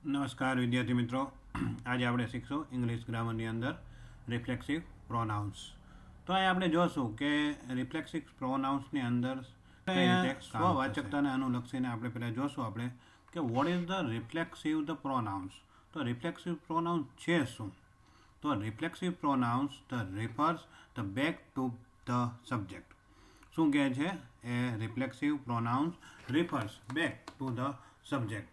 નમસ્કાર વિદ્યાર્થી મિત્રો, આજે આપણે શીખશું ઇંગ્લિશ ગ્રામરની અંદર રિફ્લેક્સિવ પ્રોનાઉન્સ. તો અહીં આપણે જોશું કે રિફ્લેક્સિવ પ્રોનાઉન્સની અંદર સ્વવાચકતાને અનુલક્ષીને આપણે પહેલાં જોશું આપણે કે what is the reflexive the pronouns. તો રિફ્લેક્સિવ પ્રોનાઉન્સ છે શું? તો reflexive pronouns the refers the back to the subject. શું કહે છે? એ reflexive pronouns refers back to the subject,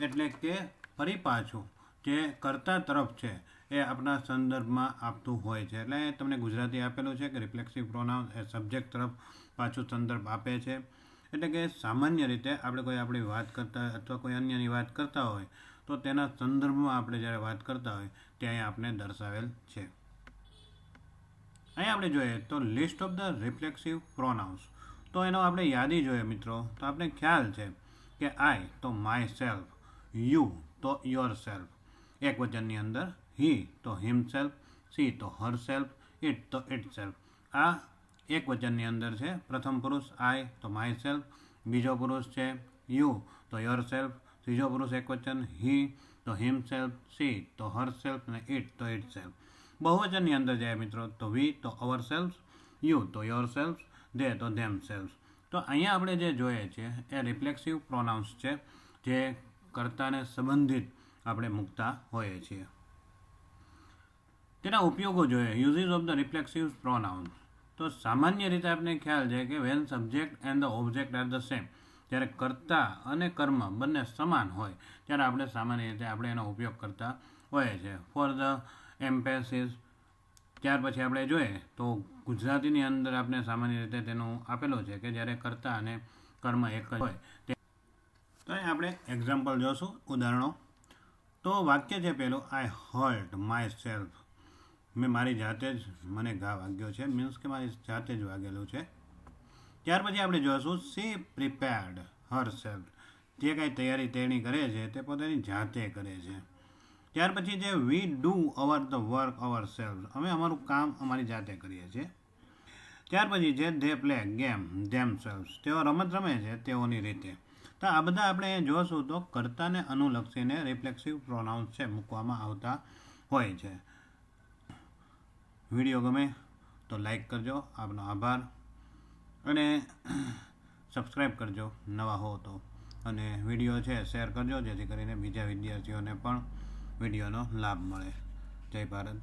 એટલે કે ફરી પાછું જે કર્તા તરફ છે એ આપણા સંદર્ભમાં આપતું હોય છે. એટલે તમને ગુજરાતી આપેલું છે કે રિફ્લેક્સિવ પ્રોનાઉન્સ એ સબ્જેક્ટ તરફ પાછું સંદર્ભ આપે છે. એટલે કે સામાન્ય રીતે આપણે કોઈ આપણી વાત કરતા અથવા કોઈ અન્યની વાત કરતા હોય તો તેના સંદર્ભમાં આપણે જ્યારે વાત કરતા હોય તે અહીં આપણે દર્શાવેલ છે. અહીં આપણે જોઈએ તો list of the reflexive pronouns. તો એનો આપણે યાદી જોઈએ મિત્રો, તો આપણે ખ્યાલ છે કે આઈ તો માય સેલ્ફ, યુ તો યોર સેલ્ફ એક વચનની અંદર, હી તો હિમસેલ્ફ, સી તો હર સેલ્ફ, ઇટ તો ઇટ સેલ્ફ આ એક વચનની અંદર છે. પ્રથમ પુરુષ આઈ તો માય સેલ્ફ, બીજો પુરુષ છે યુ તો યોર સેલ્ફ, ત્રીજો પુરુષ એક વચન હી તો હિમસેલ્ફ, સી તો હર સેલ્ફ અને ઇટ તો ઇટ સેલ્ફ. બહુવચનની અંદર જાય મિત્રો તો વી તો અવર સેલ્ફ, યુ તો યોર સેલ્ફ, ધે તો ધેમ સેલ્ફ. તો અહીંયા આપણે જે જોઈએ છીએ એ રિફ્લેક્સિવ પ્રોનાઉન્સ છે જે કર્તાને સંબંધિત આપણે મૂકતા હોઈએ છીએ. તેના ઉપયોગો જોઈએ. Uses of the reflexive pronouns. તો સામાન્ય રીતે આપણે ખ્યાલ છે કે when subject and the object are the same, જ્યારે કર્તા અને કર્મ બંને સમાન હોય ત્યારે આપણે સામાન્ય રીતે આપણે એનો ઉપયોગ કરતા હોઈએ છીએ. For the emphasis. ત્યાર પછી આપણે જોઈએ તો ગુજરાતીની અંદર આપણે સામાન્ય રીતે તેનું આપેલું છે કે જ્યારે કર્તા અને કર્મ એક જ હોય. તો અહીં આપણે એક્ઝામ્પલ જોશું, ઉદાહરણો. તો વાક્ય છે પેલું, આઈ હર્ટ માય સેલ્ફ. મેં મારી જાતે જ મને ઘા વાગ્યો છે, મીન્સ કે મારી જાતે જ વાગેલું છે. ત્યાર પછી આપણે જોઈશું સી પ્રિપેર્ડ હર સેલ્ફ. જે કાંઈ તૈયારી તેણી કરે છે તે પોતાની જાતે કરે છે. ત્યાર પછી જે we do over the work our self. અમે અમારું કામ અમારી જાતે કરીએ છીએ. ત્યાર પછી છે they play game them self. તેઓ રમત રમે છે તેઓની રીતે. તો આ બધા આપણે જોશું તો કર્તાને અનુલક્ષીને રિફ્લેક્સિવ પ્રોનાઉન્સ છે મૂકવામાં આવતા હોય છે. વિડીયો ગમે તો લાઈક કરજો, આપનો આભાર, અને સબસ્ક્રાઈબ કરજો નવા હો તો, અને વિડીયો છે શેર કરજો જેથી કરીને બીજા વિદ્યાર્થીઓને પણ વિડીયોનો લાભ મળે. જય ભારત.